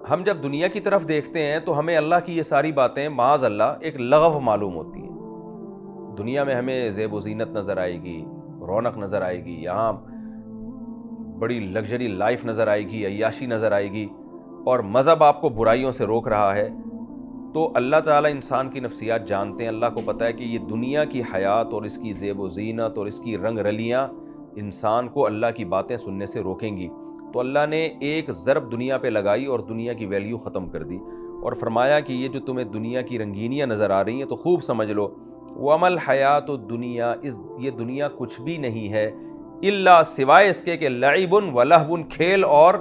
ہم جب دنیا کی طرف دیکھتے ہیں تو ہمیں اللہ کی یہ ساری باتیں معاذ اللہ ایک لغو معلوم ہوتی ہیں. دنیا میں ہمیں زیب و زینت نظر آئے گی, رونق نظر آئے گی, یہاں بڑی لگژری لائف نظر آئے گی, عیاشی نظر آئے گی, اور مذہب آپ کو برائیوں سے روک رہا ہے. تو اللہ تعالیٰ انسان کی نفسیات جانتے ہیں. اللہ کو پتہ ہے کہ یہ دنیا کی حیات اور اس کی زیب و زینت اور اس کی رنگ رلیاں انسان کو اللہ کی باتیں سننے سے روکیں گی. تو اللہ نے ایک ضرب دنیا پہ لگائی اور دنیا کی ویلیو ختم کر دی, اور فرمایا کہ یہ جو تمہیں دنیا کی رنگینیاں نظر آ رہی ہیں تو خوب سمجھ لو, وَمَا الْحَيَاةُ الدُّنْيَا, یہ دنیا کچھ بھی نہیں ہے الا سوائے اس کے کہ لعب و لہو, کھیل اور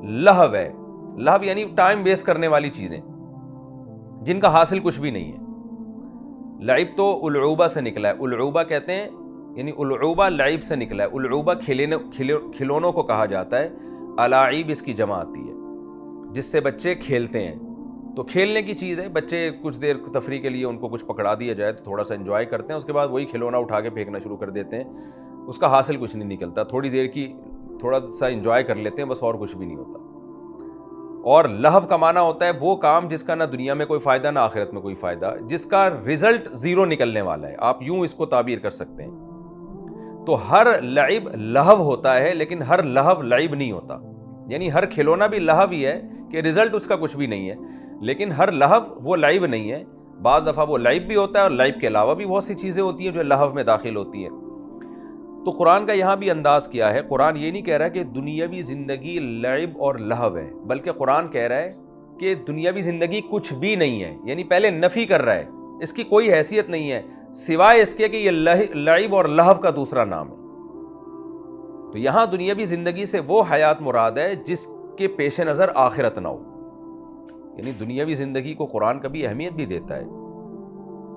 لہو ہے. لہو یعنی ٹائم ویسٹ کرنے والی چیزیں جن کا حاصل کچھ بھی نہیں ہے. لعب تو العوبہ سے نکلا ہے, العوبہ کہتے ہیں یعنی العوبہ لعب سے نکلا ہے. العوبہ کھلونوں کو کہا جاتا ہے, الاعیب اس کی جمع آتی ہے جس سے بچے کھیلتے ہیں. تو کھیلنے کی چیز ہے, بچے کچھ دیر تفریح کے لیے ان کو کچھ پکڑا دیا جائے تو تھوڑا سا انجوائے کرتے ہیں, اس کے بعد وہی کھلونا اٹھا کے پھینکنا شروع کر دیتے ہیں, اس کا حاصل کچھ نہیں نکلتا. تھوڑی دیر کی تھوڑا سا انجوائے کر لیتے ہیں بس, اور کچھ بھی نہیں ہوتا. اور لہو کا معنی ہوتا ہے وہ کام جس کا نہ دنیا میں کوئی فائدہ نہ آخرت میں کوئی فائدہ, جس کا رزلٹ زیرو نکلنے والا ہے. آپ یوں اس کو تعبیر کر سکتے ہیں. تو ہر لعب لہو ہوتا ہے لیکن ہر لہو لعب نہیں ہوتا. یعنی ہر کھلونا بھی لہو ہی ہے کہ رزلٹ اس کا کچھ بھی نہیں ہے, لیکن ہر لہو وہ لعب نہیں ہے. بعض دفعہ وہ لعب بھی ہوتا ہے اور لعب کے علاوہ بھی بہت سی چیزیں ہوتی ہیں جو لہو میں داخل ہوتی ہیں. تو قرآن کا یہاں بھی انداز کیا ہے. قرآن یہ نہیں کہہ رہا کہ دنیاوی زندگی لعب اور لہو ہے, بلکہ قرآن کہہ رہا ہے کہ دنیاوی زندگی کچھ بھی نہیں ہے. یعنی پہلے نفی کر رہا ہے, اس کی کوئی حیثیت نہیں ہے سوائے اس کے کہ یہ لعب اور لہو کا دوسرا نام ہے. تو یہاں دنیاوی زندگی سے وہ حیات مراد ہے جس کے پیش نظر آخرت نہ ہو. یعنی دنیاوی زندگی کو قرآن کبھی اہمیت بھی دیتا ہے,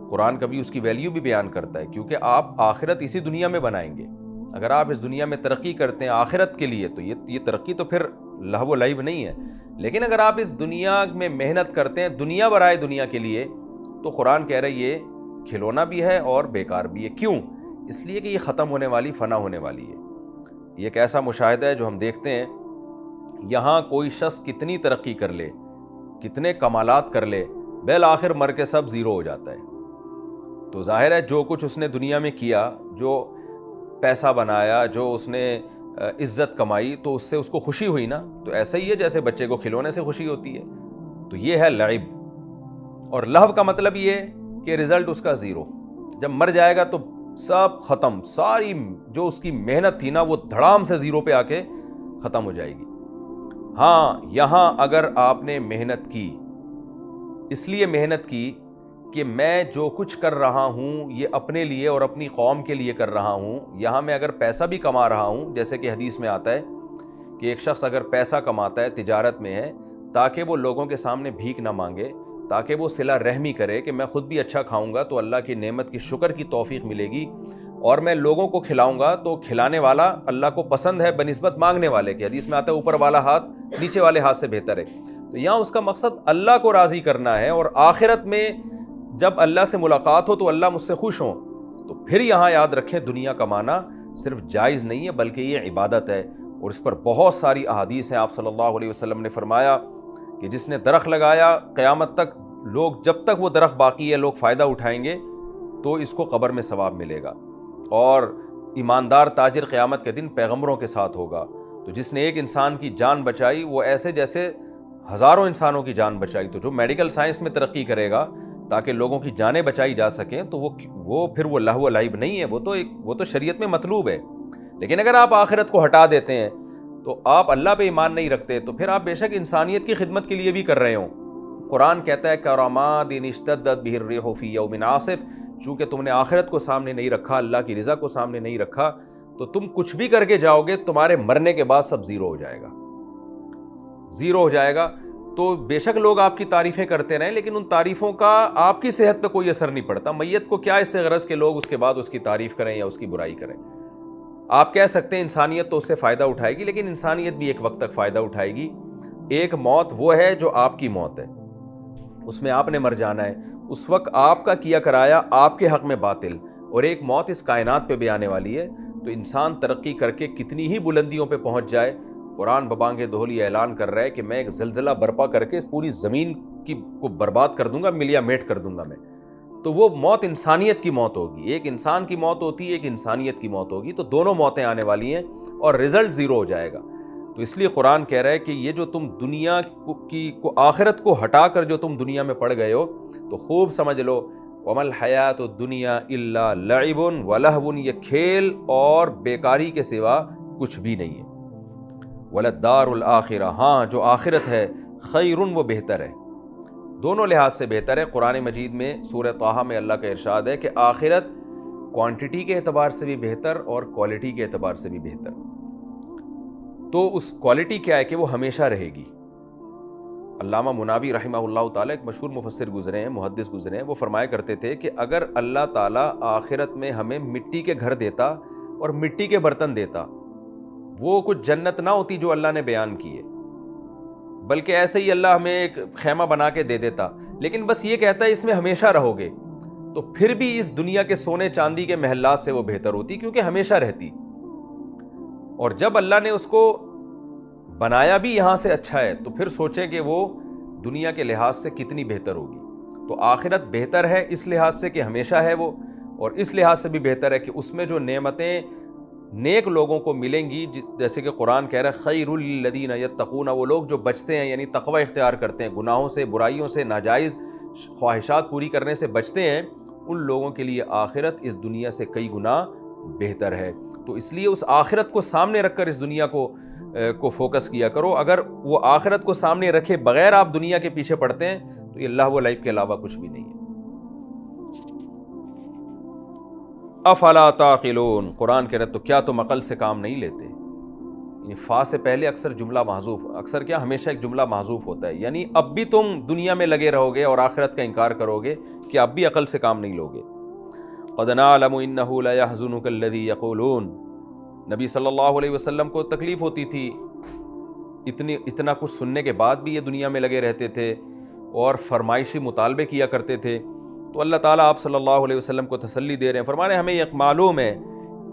قرآن کبھی اس کی ویلیو بھی بیان کرتا ہے, کیونکہ آپ آخرت اسی دنیا میں بنائیں گے. اگر آپ اس دنیا میں ترقی کرتے ہیں آخرت کے لیے تو یہ ترقی تو پھر لہو و لعب نہیں ہے. لیکن اگر آپ اس دنیا میں محنت کرتے ہیں دنیا برائے دنیا کے لیے, تو قرآن کہہ رہا ہے یہ کھلونا بھی ہے اور بیکار بھی ہے. کیوں؟ اس لیے کہ یہ ختم ہونے والی, فنا ہونے والی ہے. یہ ایک ایسا مشاہدہ ہے جو ہم دیکھتے ہیں, یہاں کوئی شخص کتنی ترقی کر لے, کتنے کمالات کر لے, بالآخر مر کے سب زیرو ہو جاتا ہے. تو ظاہر ہے جو کچھ اس نے دنیا میں کیا, جو پیسہ بنایا, جو اس نے عزت کمائی, تو اس سے اس کو خوشی ہوئی نا. تو ایسا ہی ہے جیسے بچے کو کھلونے سے خوشی ہوتی ہے. تو یہ ہے لعب. اور لہو کا مطلب یہ کہ رزلٹ اس کا زیرو. جب مر جائے گا تو سب ختم, ساری جو اس کی محنت تھی نا وہ دھڑام سے زیرو پہ آ کے ختم ہو جائے گی. ہاں یہاں اگر آپ نے محنت کی, اس لیے محنت کی کہ میں جو کچھ کر رہا ہوں یہ اپنے لیے اور اپنی قوم کے لیے کر رہا ہوں, یہاں میں اگر پیسہ بھی کما رہا ہوں, جیسے کہ حدیث میں آتا ہے کہ ایک شخص اگر پیسہ کماتا ہے, تجارت میں ہے, تاکہ وہ لوگوں کے سامنے بھیک نہ مانگے, تاکہ وہ صلہ رحمی کرے کہ میں خود بھی اچھا کھاؤں گا تو اللہ کی نعمت کی شکر کی توفیق ملے گی, اور میں لوگوں کو کھلاؤں گا تو کھلانے والا اللہ کو پسند ہے بنسبت مانگنے والے کے. حدیث میں آتا ہے اوپر والا ہاتھ نیچے والے ہاتھ سے بہتر ہے. تو یہاں اس کا مقصد اللہ کو راضی کرنا ہے, اور آخرت میں جب اللہ سے ملاقات ہو تو اللہ مجھ سے خوش ہوں. تو پھر یہاں یاد رکھیں دنیا کمانا صرف جائز نہیں ہے بلکہ یہ عبادت ہے, اور اس پر بہت ساری احادیث ہیں. آپ صلی اللہ علیہ وسلم نے فرمایا کہ جس نے درخت لگایا, قیامت تک لوگ, جب تک وہ درخت باقی ہے لوگ فائدہ اٹھائیں گے تو اس کو قبر میں ثواب ملے گا. اور ایماندار تاجر قیامت کے دن پیغمبروں کے ساتھ ہوگا. تو جس نے ایک انسان کی جان بچائی وہ ایسے جیسے ہزاروں انسانوں کی جان بچائی. تو جو میڈیکل سائنس میں ترقی کرے گا تاکہ لوگوں کی جانیں بچائی جا سکیں تو وہ پھر وہ لہو و لعب نہیں ہے, وہ تو شریعت میں مطلوب ہے. لیکن اگر آپ آخرت کو ہٹا دیتے ہیں تو آپ اللہ پہ ایمان نہیں رکھتے, تو پھر آپ بے شک انسانیت کی خدمت کے لیے بھی کر رہے ہوں. قرآن کہتا ہے کرامات ان اشتدت بہ الريح فی یوم عاصف, چونکہ تم نے آخرت کو سامنے نہیں رکھا, اللہ کی رضا کو سامنے نہیں رکھا, تو تم کچھ بھی کر کے جاؤ گے تمہارے مرنے کے بعد سب زیرو ہو جائے گا, زیرو ہو جائے گا. تو بے شک لوگ آپ کی تعریفیں کرتے رہیں لیکن ان تعریفوں کا آپ کی صحت پہ کوئی اثر نہیں پڑتا. میت کو کیا اس سے غرض کہ لوگ اس کے بعد اس کی تعریف کریں یا اس کی برائی کریں. آپ کہہ سکتے ہیں انسانیت تو اس سے فائدہ اٹھائے گی, لیکن انسانیت بھی ایک وقت تک فائدہ اٹھائے گی. ایک موت وہ ہے جو آپ کی موت ہے, اس میں آپ نے مر جانا ہے, اس وقت آپ کا کیا کرایا آپ کے حق میں باطل, اور ایک موت اس کائنات پہ بھی آنے والی ہے. تو انسان ترقی کر کے کتنی ہی بلندیوں پہ پہنچ جائے, قرآن ببانگ دہلی اعلان کر رہا ہے کہ میں ایک زلزلہ برپا کر کے اس پوری زمین کو برباد کر دوں گا، ملیا میٹ کر دوں گا میں، تو وہ موت انسانیت کی موت ہوگی. ایک انسان کی موت ہوتی ہے، ایک انسانیت کی موت ہوگی، تو دونوں موتیں آنے والی ہیں اور رزلٹ زیرو ہو جائے گا. تو اس لیے قرآن کہہ رہا ہے کہ یہ جو تم دنیا کو آخرت کو ہٹا کر جو تم دنیا میں پڑ گئے ہو، تو خوب سمجھ لو وَمَا الْحَيَاةُ الدُّنْيَا إِلَّا لَعِبٌ وَلَهْوٌ، یہ کھیل اور بیکاری کے سوا کچھ بھی نہیں ہے. وَلَلدَّارُ الْآخِرَةُ، ہاں جو آخرت ہے، خیرٌ، وہ بہتر ہے، دونوں لحاظ سے بہتر ہے. قرآن مجید میں سورہ طٰہٰ میں اللہ کا ارشاد ہے کہ آخرت کوانٹٹی کے اعتبار سے بھی بہتر اور کوالٹی کے اعتبار سے بھی بہتر. تو اس کوالٹی کیا ہے کہ وہ ہمیشہ رہے گی. علامہ مناوی رحمہ اللہ تعالیٰ ایک مشہور مفسر گزرے ہیں، محدث گزرے ہیں، وہ فرمایا کرتے تھے کہ اگر اللہ تعالیٰ آخرت میں ہمیں مٹی کے گھر دیتا اور مٹی کے برتن دیتا، وہ کچھ جنت نہ ہوتی جو اللہ نے بیان کی ہے، بلکہ ایسے ہی اللہ ہمیں ایک خیمہ بنا کے دے دیتا، لیکن بس یہ کہتا ہے اس میں ہمیشہ رہو گے، تو پھر بھی اس دنیا کے سونے چاندی کے محلات سے وہ بہتر ہوتی کیونکہ ہمیشہ رہتی. اور جب اللہ نے اس کو بنایا بھی یہاں سے اچھا ہے تو پھر سوچیں کہ وہ دنیا کے لحاظ سے کتنی بہتر ہوگی. تو آخرت بہتر ہے اس لحاظ سے کہ ہمیشہ ہے وہ، اور اس لحاظ سے بھی بہتر ہے کہ اس میں جو نعمتیں نیک لوگوں کو ملیں گی، جیسے کہ قرآن کہہ رہا ہے خیر للذین یتقون، وہ لوگ جو بچتے ہیں یعنی تقوی اختیار کرتے ہیں، گناہوں سے، برائیوں سے، ناجائز خواہشات پوری کرنے سے بچتے ہیں، ان لوگوں کے لیے آخرت اس دنیا سے کئی گنا بہتر ہے. تو اس لیے اس آخرت کو سامنے رکھ کر اس دنیا کو فوکس کیا کرو. اگر وہ آخرت کو سامنے رکھے بغیر آپ دنیا کے پیچھے پڑتے ہیں تو یہ اللہ و لائف کے علاوہ کچھ بھی نہیں ہے. افلا تعقلون، قرآن کہہ رہا تو کیا تم عقل سے کام نہیں لیتے. یعنی فا سے پہلے اکثر جملہ محذوف، اکثر کیا ہمیشہ ایک جملہ محذوف ہوتا ہے، یعنی اب بھی تم دنیا میں لگے رہو گے اور آخرت کا انکار کرو گے کہ اب بھی عقل سے کام نہیں لوگے. قد نعلم انه لا يحزنك الذي يقولون، نبی صلی اللہ علیہ وسلم کو تکلیف ہوتی تھی، اتنا کچھ سننے کے بعد بھی یہ دنیا میں لگے رہتے تھے اور فرمائشی مطالبے کیا کرتے تھے. تو اللہ تعالیٰ آپ صلی اللہ علیہ وسلم کو تسلی دے رہے ہیں، فرما رہے ہیں ہمیں یہ معلوم ہے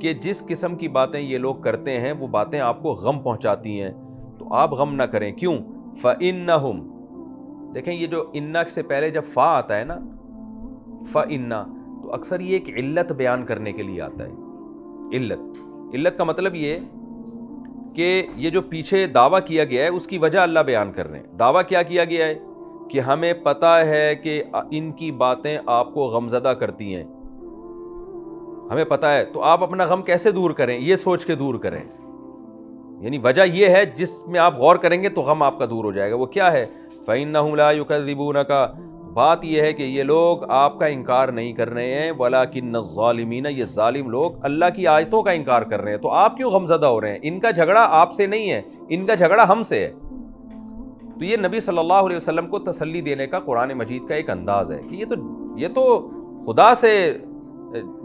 کہ جس قسم کی باتیں یہ لوگ کرتے ہیں وہ باتیں آپ کو غم پہنچاتی ہیں، تو آپ غم نہ کریں. کیوں؟ فَإِنَّهُمْ، دیکھیں یہ جو اِنَّا سے پہلے جب فا آتا ہے نا، فَإِنَّا، تو اکثر یہ ایک علت بیان کرنے کے لیے آتا ہے. علت کا مطلب یہ کہ یہ جو پیچھے دعویٰ کیا گیا ہے اس کی وجہ اللہ بیان کر رہے ہیں. دعویٰ کیا کیا گیا ہے کہ ہمیں پتہ ہے کہ ان کی باتیں آپ کو غمزدہ کرتی ہیں، ہمیں پتہ ہے، تو آپ اپنا غم کیسے دور کریں، یہ سوچ کے دور کریں. یعنی وجہ یہ ہے جس میں آپ غور کریں گے تو غم آپ کا دور ہو جائے گا. وہ کیا ہے؟ فَإِنَّهُمْ لَا يُكَذِّبُونَكَ، بات یہ ہے کہ یہ لوگ آپ کا انکار نہیں کر رہے ہیں، وَلَٰكِنَّ الظَّالِمِينَ، یہ ظالم لوگ اللہ کی آیتوں کا انکار کر رہے ہیں. تو آپ کیوں غمزدہ ہو رہے ہیں؟ ان کا جھگڑا آپ سے نہیں ہے، ان کا جھگڑا ہم سے ہے. تو یہ نبی صلی اللہ علیہ وسلم کو تسلی دینے کا قرآن مجید کا ایک انداز ہے کہ یہ تو خدا سے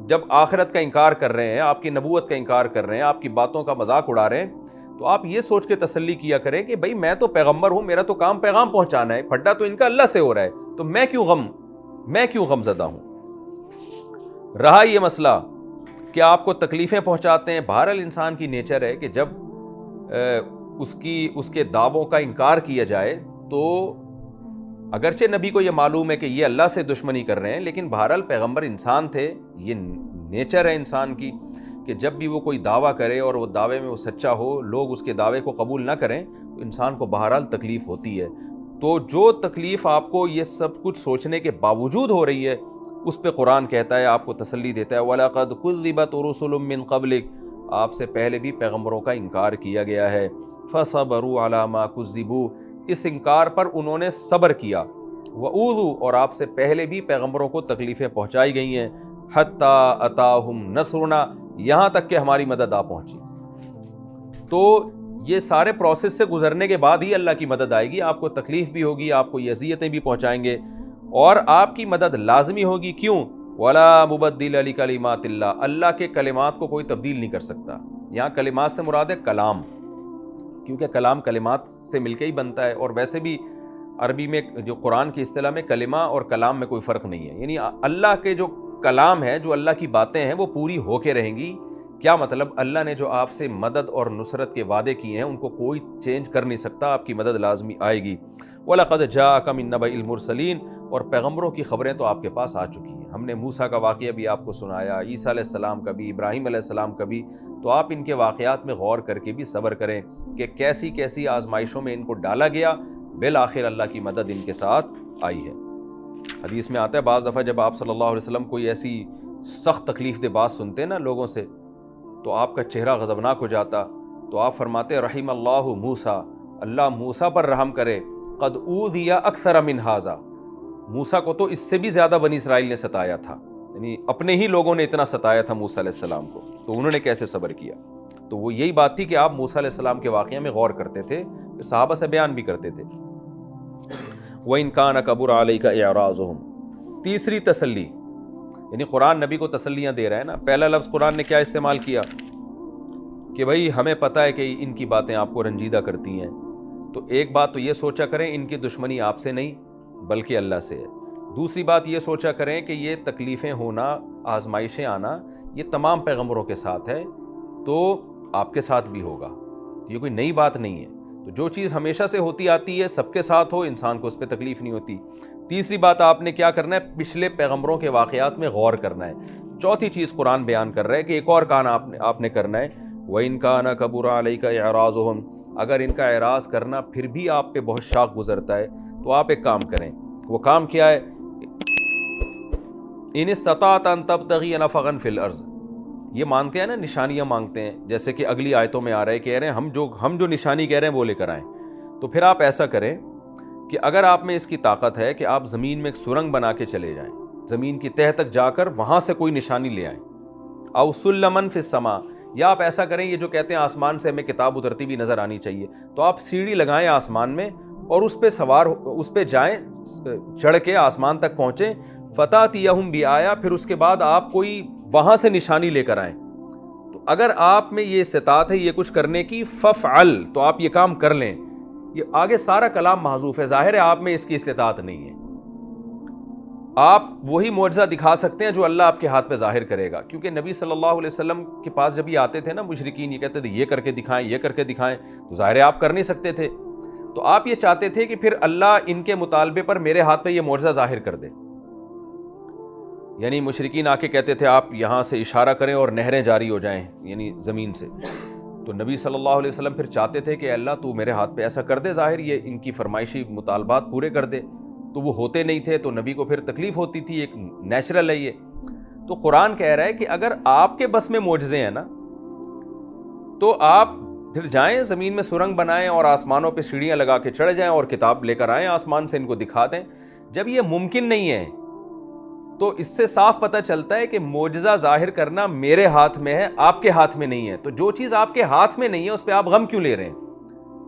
جب آخرت کا انکار کر رہے ہیں، آپ کی نبوت کا انکار کر رہے ہیں، آپ کی باتوں کا مذاق اڑا رہے ہیں، تو آپ یہ سوچ کے تسلی کیا کریں کہ بھائی میں تو پیغمبر ہوں، میرا تو کام پیغام پہنچانا ہے، پھڈا تو ان کا اللہ سے ہو رہا ہے، تو میں کیوں غم زدہ ہوں. رہا یہ مسئلہ کہ آپ کو تکلیفیں پہنچاتے ہیں، بہرحال انسان کی نیچر ہے کہ جب اس کے دعووں کا انکار کیا جائے تو اگرچہ نبی کو یہ معلوم ہے کہ یہ اللہ سے دشمنی کر رہے ہیں، لیکن بہرحال پیغمبر انسان تھے، یہ نیچر ہے انسان کی کہ جب بھی وہ کوئی دعویٰ کرے اور وہ دعوے میں وہ سچا ہو، لوگ اس کے دعوے کو قبول نہ کریں تو انسان کو بہرحال تکلیف ہوتی ہے. تو جو تکلیف آپ کو یہ سب کچھ سوچنے کے باوجود ہو رہی ہے، اس پہ قرآن کہتا ہے، آپ کو تسلی دیتا ہے وَلَقَدْ كُذِّبَتْ رُسُلٌ مِّن قَبْلِكَ، آپ سے پہلے بھی پیغمبروں کا انکار کیا گیا ہے. فَصَبَرُوا عَلَىٰ مَا كُذِّبُوا، اس انکار پر انہوں نے صبر کیا. وَأُوذُوا، اور آپ سے پہلے بھی پیغمبروں کو تکلیفیں پہنچائی گئی ہیں. حَتَّىٰ أَتَاهُمْ نَصْرُنَا، یہاں تک کہ ہماری مدد آ پہنچی. تو یہ سارے پروسیس سے گزرنے کے بعد ہی اللہ کی مدد آئے گی. آپ کو تکلیف بھی ہوگی، آپ کو یہ اذیتیں بھی پہنچائیں گے، اور آپ کی مدد لازمی ہوگی. کیوں؟ وَلَا مُبَدِّلَ لِكَلِمَاتِ اللَّهِ، اللہ کے کلمات کو کوئی تبدیل نہیں کر سکتا. یہاں کلمات سے مراد ہے کلام، کیونکہ کلام کلمات سے مل کے ہی بنتا ہے، اور ویسے بھی عربی میں جو قرآن کی اصطلاح میں کلمہ اور کلام میں کوئی فرق نہیں ہے. یعنی اللہ کے جو کلام ہے، جو اللہ کی باتیں ہیں، وہ پوری ہو کے رہیں گی، کیا مطلب؟ اللہ نے جو آپ سے مدد اور نصرت کے وعدے کیے ہیں ان کو کوئی چینج کر نہیں سکتا، آپ کی مدد لازمی آئے گی۔ وَلَقَدْ جَاءَكَ مِن نَبَإِ الْمُرْسَلِينَ، اور پیغمبروں کی خبریں تو آپ کے پاس آ چکی ہیں۔ ہم نے موسیٰ کا واقعہ بھی آپ کو سنایا، عیسیٰ علیہ السلام کا بھی، ابراہیم علیہ السلام کا بھی، تو آپ ان کے واقعات میں غور کر کے بھی صبر کریں کہ کیسی کیسی آزمائشوں میں ان کو ڈالا گیا، بالآخر اللہ کی مدد ان کے ساتھ آئی ہے۔ حدیث میں آتا ہے بعض دفعہ جب آپ صلی اللہ علیہ وسلم کوئی ایسی سخت تکلیف دہ بات سنتے ہیں نا لوگوں سے، تو آپ کا چہرہ غضبناک ہو جاتا، تو آپ فرماتے رحم اللہ موسیٰ، اللہ موسیٰ پر رحم کرے، قد اوذی اکثر من ھذا، موسیٰ کو تو اس سے بھی زیادہ بنی اسرائیل نے ستایا تھا، یعنی اپنے ہی لوگوں نے اتنا ستایا تھا موسیٰ علیہ السلام کو، تو انہوں نے کیسے صبر کیا؟ تو وہ یہی بات تھی کہ آپ موسیٰ علیہ السلام کے واقعہ میں غور کرتے تھے، صحابہ سے بیان بھی کرتے تھے۔ وَإِن كَانَ كَبُرَ عَلَيْكَ إِعْرَاضُهُمْ، تیسری تسلی، یعنی قرآن نبی کو تسلیاں دے رہا ہے نا۔ پہلا لفظ قرآن نے کیا استعمال کیا کہ بھائی ہمیں پتہ ہے کہ ان کی باتیں آپ کو رنجیدہ کرتی ہیں، تو ایک بات تو یہ سوچا کریں ان کی دشمنی آپ سے نہیں بلکہ اللہ سے ہے۔ دوسری بات یہ سوچا کریں کہ یہ تکلیفیں ہونا، آزمائشیں آنا، یہ تمام پیغمبروں کے ساتھ ہے، تو آپ کے ساتھ بھی ہوگا، یہ کوئی نئی بات نہیں ہے۔ تو جو چیز ہمیشہ سے ہوتی آتی ہے، سب کے ساتھ ہو، انسان کو اس پہ تکلیف نہیں ہوتی۔ تیسری بات آپ نے کیا کرنا ہے؟ پچھلے پیغمبروں کے واقعات میں غور کرنا ہے۔ چوتھی چیز قرآن بیان کر رہا ہے کہ ایک اور کام آپ نے کرنا ہے، وَإِن كَانَ كَبُرَ عَلَيْكَ إِعْرَاضُهُمْ، اگر ان کا اعراض کرنا پھر بھی آپ پہ بہت شاق گزرتا ہے تو آپ ایک کام کریں۔ وہ کام کیا ہے؟ إِنِ اسْتَطَعْتَ أَن تَبْتَغِيَ نَفَقًا فِي الْأَرْضِ، یہ مانگتے ہیں نا، نشانیاں مانگتے ہیں، جیسے کہ اگلی آیتوں میں آ رہا ہے، کہہ رہے ہیں ہم جو نشانی کہہ رہے ہیں وہ لے کر آئیں۔ تو پھر آپ ایسا کریں کہ اگر آپ میں اس کی طاقت ہے کہ آپ زمین میں ایک سرنگ بنا کے چلے جائیں، زمین کی تہہ تک جا کر وہاں سے کوئی نشانی لے آئیں، او سلمن فی السماء، یا آپ ایسا کریں، یہ جو کہتے ہیں آسمان سے ہمیں کتاب اترتی بھی نظر آنی چاہیے، تو آپ سیڑھی لگائیں آسمان میں اور اس پہ سوار اس پہ جائیں، چڑھ کے آسمان تک پہنچیں، فتاتیہم بآیہ، پھر اس کے بعد آپ کوئی وہاں سے نشانی لے کر آئیں۔ تو اگر آپ میں یہ استطاعت ہے یہ کچھ کرنے کی، ففعل، تو آپ یہ کام کر لیں۔ یہ آگے سارا کلام محذوف ہے، ظاہر ہے آپ میں اس کی استطاعت نہیں ہے۔ آپ وہی معجزہ دکھا سکتے ہیں جو اللہ آپ کے ہاتھ پہ ظاہر کرے گا، کیونکہ نبی صلی اللہ علیہ وسلم کے پاس جب یہ آتے تھے نا مشرکین، یہ کہتے تھے یہ کر کے دکھائیں، یہ کر کے دکھائیں، تو ظاہر ہے آپ کر نہیں سکتے تھے، تو آپ یہ چاہتے تھے کہ پھر اللہ ان کے مطالبے پر میرے ہاتھ پہ یہ معجزہ ظاہر کر دے۔ یعنی مشرکین آ کے کہتے تھے آپ یہاں سے اشارہ کریں اور نہریں جاری ہو جائیں، یعنی زمین سے، تو نبی صلی اللہ علیہ وسلم پھر چاہتے تھے کہ اللہ تو میرے ہاتھ پہ ایسا کر دے، ظاہر یہ ان کی فرمائشی مطالبات پورے کر دے، تو وہ ہوتے نہیں تھے، تو نبی کو پھر تکلیف ہوتی تھی، ایک نیچرل ہے یہ۔ تو قرآن کہہ رہا ہے کہ اگر آپ کے بس میں معجزے ہیں نا، تو آپ پھر جائیں زمین میں سرنگ بنائیں اور آسمانوں پہ سیڑھیاں لگا کے چڑھ جائیں اور کتاب لے کر آئیں آسمان سے، ان کو دکھا دیں۔ جب یہ ممکن نہیں ہے تو اس سے صاف پتہ چلتا ہے کہ معجزہ ظاہر کرنا میرے ہاتھ میں ہے، آپ کے ہاتھ میں نہیں ہے۔ تو جو چیز آپ کے ہاتھ میں نہیں ہے اس پہ آپ غم کیوں لے رہے ہیں؟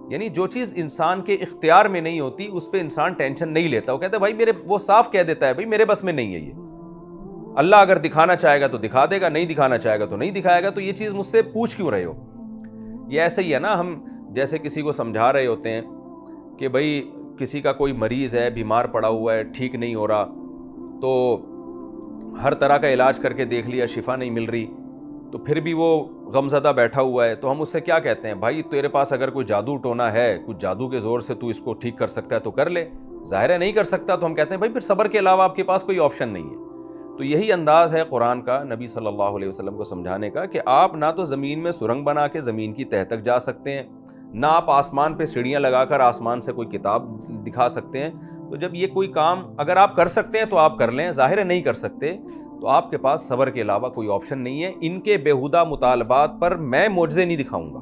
یعنی جو چیز انسان کے اختیار میں نہیں ہوتی اس پہ انسان ٹینشن نہیں لیتا، وہ کہتا ہے بھائی وہ صاف کہہ دیتا ہے بھائی میرے بس میں نہیں ہے یہ، اللہ اگر دکھانا چاہے گا تو دکھا دے گا، نہیں دکھانا چاہے گا تو نہیں دکھائے گا، تو یہ چیز مجھ سے پوچھ کیوں رہے ہو؟ یہ ایسا ہی ہے نا، ہم جیسے کسی کو سمجھا رہے ہوتے ہیں کہ بھائی کسی کا کوئی مریض ہے، بیمار پڑا ہوا ہے، ٹھیک نہیں ہو رہا، تو ہر طرح کا علاج کر کے دیکھ لیا، شفا نہیں مل رہی، تو پھر بھی وہ غم زدہ بیٹھا ہوا ہے، تو ہم اس سے کیا کہتے ہیں؟ بھائی تیرے پاس اگر کوئی جادو ٹونا ہے، کچھ جادو کے زور سے تو اس کو ٹھیک کر سکتا ہے تو کر لے، ظاہر ہے نہیں کر سکتا، تو ہم کہتے ہیں بھائی پھر صبر کے علاوہ آپ کے پاس کوئی آپشن نہیں ہے۔ تو یہی انداز ہے قرآن کا نبی صلی اللہ علیہ وسلم کو سمجھانے کا کہ آپ نہ تو زمین میں سرنگ بنا کے زمین کی تہہ تک جا سکتے ہیں، نہ آپ آسمان پہ سیڑھیاں لگا کر آسمان سے کوئی کتاب دکھا سکتے ہیں۔ تو جب یہ کوئی کام اگر آپ کر سکتے ہیں تو آپ کر لیں، ظاہر ہے نہیں کر سکتے تو آپ کے پاس صبر کے علاوہ کوئی آپشن نہیں ہے۔ ان کے بیہودہ مطالبات پر میں معجزے نہیں دکھاؤں گا،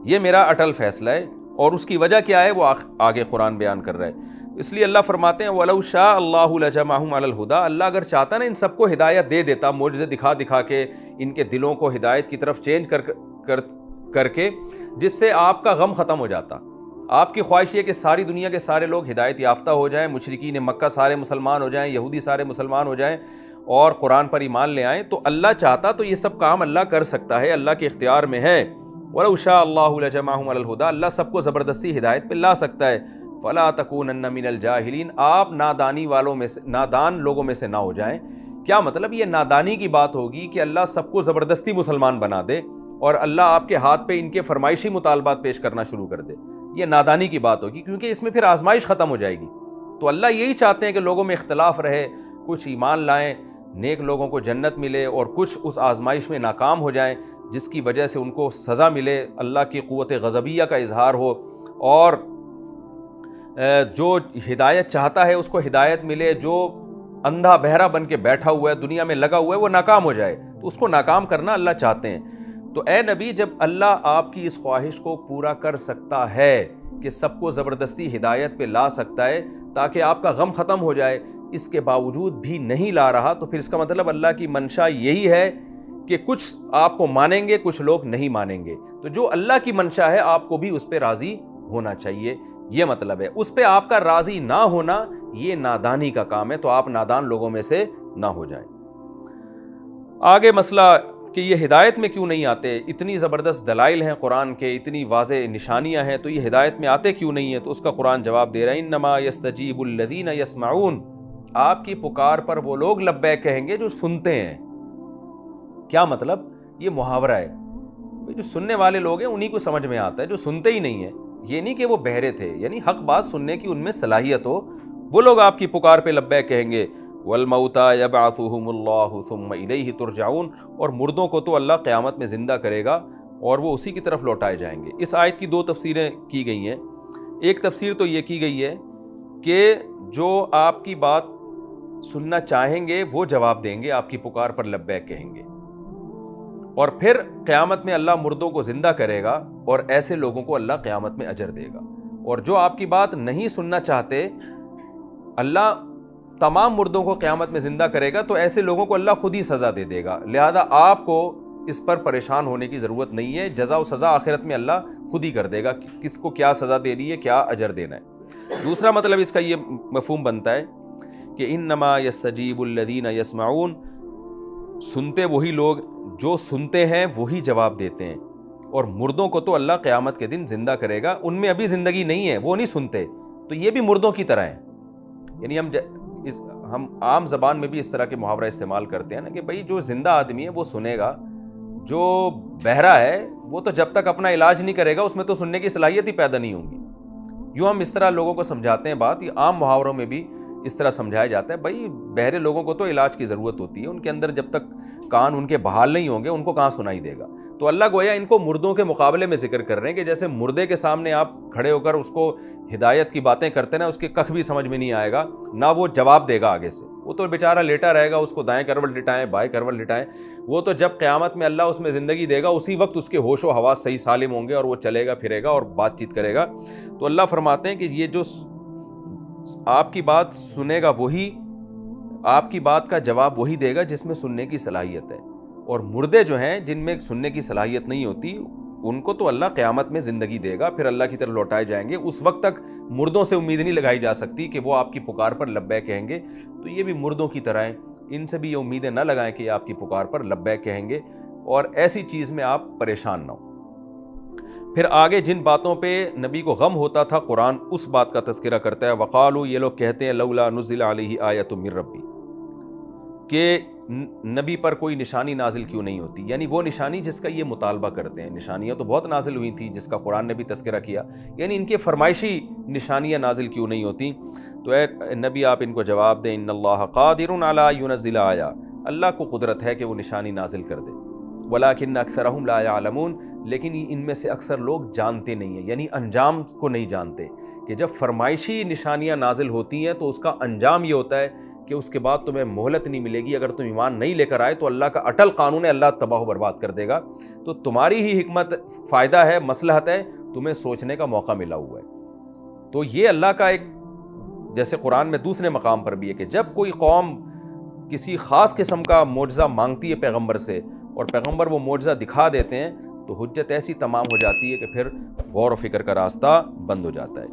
یہ میرا اٹل فیصلہ ہے، اور اس کی وجہ کیا ہے وہ آگے قرآن بیان کر رہا ہے۔ اس لیے اللہ فرماتے ہیں وَلَوْ شَاءَ اللَّهُ لَجَمَعَهُمْ عَلَى الْهُدَىٰ، اللہ اگر چاہتا نا ان سب کو ہدایت دے دیتا، معجزے دکھا دکھا کے ان کے دلوں کو ہدایت کی طرف چینج کر کے، جس سے آپ کا غم ختم ہو جاتا۔ آپ کی خواہش یہ کہ ساری دنیا کے سارے لوگ ہدایت یافتہ ہو جائیں، مشرکین مکہ سارے مسلمان ہو جائیں، یہودی سارے مسلمان ہو جائیں اور قرآن پر ایمان لے آئیں، تو اللہ چاہتا تو یہ سب کام اللہ کر سکتا ہے، اللہ کے اختیار میں ہے۔ وَلَوْ شَاءَ اللَّهُ لَجَمَعَهُمْ عَلَى الْهُدَىٰ، اللہ سب کو زبردستی ہدایت پہ لا سکتا ہے۔ فَلَا تَكُونَنَّ مِنَ الْجَاهِلِينَ، آپ نادان لوگوں میں سے نہ ہو جائیں کیا مطلب؟ یہ نادانی کی بات ہوگی کہ اللہ سب کو زبردستی مسلمان بنا دے اور اللہ آپ کے ہاتھ پہ ان کے فرمائشی مطالبات پیش کرنا شروع کر دے. یہ نادانی کی بات ہوگی، کیونکہ اس میں پھر آزمائش ختم ہو جائے گی. تو اللہ یہی چاہتے ہیں کہ لوگوں میں اختلاف رہے، کچھ ایمان لائیں، نیک لوگوں کو جنت ملے، اور کچھ اس آزمائش میں ناکام ہو جائیں جس کی وجہ سے ان کو سزا ملے، اللہ کی قوت غضبیہ کا اظہار ہو، اور جو ہدایت چاہتا ہے اس کو ہدایت ملے، جو اندھا بہرا بن کے بیٹھا ہوا ہے دنیا میں لگا ہوا ہے وہ ناکام ہو جائے. تو اس کو ناکام کرنا اللہ چاہتے ہیں. تو اے نبی، جب اللہ آپ کی اس خواہش کو پورا کر سکتا ہے کہ سب کو زبردستی ہدایت پہ لا سکتا ہے تاکہ آپ کا غم ختم ہو جائے، اس کے باوجود بھی نہیں لا رہا، تو پھر اس کا مطلب اللہ کی منشا یہی ہے کہ کچھ آپ کو مانیں گے، کچھ لوگ نہیں مانیں گے. تو جو اللہ کی منشا ہے آپ کو بھی اس پہ راضی ہونا چاہیے، یہ مطلب ہے. اس پہ آپ کا راضی نہ ہونا یہ نادانی کا کام ہے، تو آپ نادان لوگوں میں سے نہ ہو جائیں. آگے مسئلہ کہ یہ ہدایت میں کیوں نہیں آتے؟ اتنی زبردست دلائل ہیں قرآن کے، اتنی واضح نشانیاں ہیں، تو یہ ہدایت میں آتے کیوں نہیں ہیں؟ تو اس کا قرآن جواب دے رہا ہے، انما یستجیب الذین یسمعون، آپ کی پکار پر وہ لوگ لبیک کہیں گے جو سنتے ہیں. کیا مطلب؟ یہ محاورہ ہے، جو سننے والے لوگ ہیں انہی کو سمجھ میں آتا ہے، جو سنتے ہی نہیں ہیں. یہ نہیں کہ وہ بہرے تھے، یعنی حق بات سننے کی ان میں صلاحیت ہو، وہ لوگ آپ کی پکار پہ لبیک کہیں گے. والموتى یبعثهم اللہ ثم الیہ ترجعون، اور مردوں کو تو اللہ قیامت میں زندہ کرے گا اور وہ اسی کی طرف لوٹائے جائیں گے. اس آیت کی دو تفسیریں کی گئی ہیں. ایک تفسیر تو یہ کی گئی ہے کہ جو آپ کی بات سننا چاہیں گے وہ جواب دیں گے، آپ کی پکار پر لبیک کہیں گے، اور پھر قیامت میں اللہ مردوں کو زندہ کرے گا اور ایسے لوگوں کو اللہ قیامت میں اجر دے گا. اور جو آپ کی بات نہیں سننا چاہتے، اللہ تمام مردوں کو قیامت میں زندہ کرے گا، تو ایسے لوگوں کو اللہ خود ہی سزا دے دے گا. لہذا آپ کو اس پر پریشان ہونے کی ضرورت نہیں ہے، جزا و سزا آخرت میں اللہ خود ہی کر دے گا، کس کو کیا سزا دینی ہے، کیا اجر دینا ہے. دوسرا مطلب اس کا یہ مفہوم بنتا ہے کہ انما یستجیب الذین یسمعون، سنتے وہی لوگ جو سنتے ہیں وہی جواب دیتے ہیں، اور مردوں کو تو اللہ قیامت کے دن زندہ کرے گا. ان میں ابھی زندگی نہیں ہے، وہ نہیں سنتے، تو یہ بھی مردوں کی طرح ہیں. یعنی ہم عام زبان میں بھی اس طرح کے محاورہ استعمال کرتے ہیں نا کہ بھائی جو زندہ آدمی ہے وہ سنے گا، جو بہرا ہے وہ تو جب تک اپنا علاج نہیں کرے گا اس میں تو سننے کی صلاحیت ہی پیدا نہیں ہوگی. یوں ہم اس طرح لوگوں کو سمجھاتے ہیں بات، یہ عام محاوروں میں بھی اس طرح سمجھایا جاتا ہے. بھائی بہرے لوگوں کو تو علاج کی ضرورت ہوتی ہے، ان کے اندر جب تک کان ان کے بحال نہیں ہوں گے ان کو کہاں سنائی دے گا. تو اللہ گویا ان کو مردوں کے مقابلے میں ذکر کر رہے ہیں کہ جیسے مردے کے سامنے آپ کھڑے ہو کر اس کو ہدایت کی باتیں کرتے نا، اس کے کخ بھی سمجھ میں نہیں آئے گا، نہ وہ جواب دے گا آگے سے، وہ تو بیچارہ لیٹا رہے گا، اس کو دائیں کروٹ لٹائیں بائیں کروٹ لٹائیں. وہ تو جب قیامت میں اللہ اس میں زندگی دے گا اسی وقت اس کے ہوش و حواس صحیح سالم ہوں گے اور وہ چلے گا پھرے گا اور بات چیت کرے گا. تو اللہ فرماتے ہیں کہ یہ جو آپ کی بات سنے گا وہی آپ کی بات کا جواب وہی دے گا جس میں سننے کی صلاحیت ہے، اور مردے جو ہیں جن میں سننے کی صلاحیت نہیں ہوتی ان کو تو اللہ قیامت میں زندگی دے گا، پھر اللہ کی طرف لوٹائے جائیں گے. اس وقت تک مردوں سے امید نہیں لگائی جا سکتی کہ وہ آپ کی پکار پر لبیک کہیں گے. تو یہ بھی مردوں کی طرح ہیں، ان سے بھی یہ امیدیں نہ لگائیں کہ یہ آپ کی پکار پر لبیک کہیں گے، اور ایسی چیز میں آپ پریشان نہ ہوں. پھر آگے جن باتوں پہ نبی کو غم ہوتا تھا قرآن اس بات کا تذکرہ کرتا ہے. وقالو، یہ لوگ کہتے ہیں لولا نزل علیہ آیۃ من ربی، کہ نبی پر کوئی نشانی نازل کیوں نہیں ہوتی، یعنی وہ نشانی جس کا یہ مطالبہ کرتے ہیں. نشانیاں تو بہت نازل ہوئی تھیں جس کا قرآن نے بھی تذکرہ کیا، یعنی ان کے فرمائشی نشانیاں نازل کیوں نہیں ہوتی. تو اے نبی آپ ان کو جواب دیں، ان اللہ قادر علی ینزل آیہ، اللہ کو قدرت ہے کہ وہ نشانی نازل کر دے. ولکن اکثرہم لا یعلمون، لیکن ان میں سے اکثر لوگ جانتے نہیں ہیں، یعنی انجام کو نہیں جانتے کہ جب فرمائشی نشانیاں نازل ہوتی ہیں تو اس کا انجام یہ ہوتا ہے کہ اس کے بعد تمہیں مہلت نہیں ملے گی. اگر تم ایمان نہیں لے کر آئے تو اللہ کا اٹل قانون ہے، اللہ تباہ و برباد کر دے گا. تو تمہاری ہی حکمت فائدہ ہے، مصلحت ہے، تمہیں سوچنے کا موقع ملا ہوا ہے. تو یہ اللہ کا ایک، جیسے قرآن میں دوسرے مقام پر بھی ہے کہ جب کوئی قوم کسی خاص قسم کا معجزہ مانگتی ہے پیغمبر سے اور پیغمبر وہ معجزہ دکھا دیتے ہیں تو حجت ایسی تمام ہو جاتی ہے کہ پھر غور و فکر کا راستہ بند ہو جاتا ہے.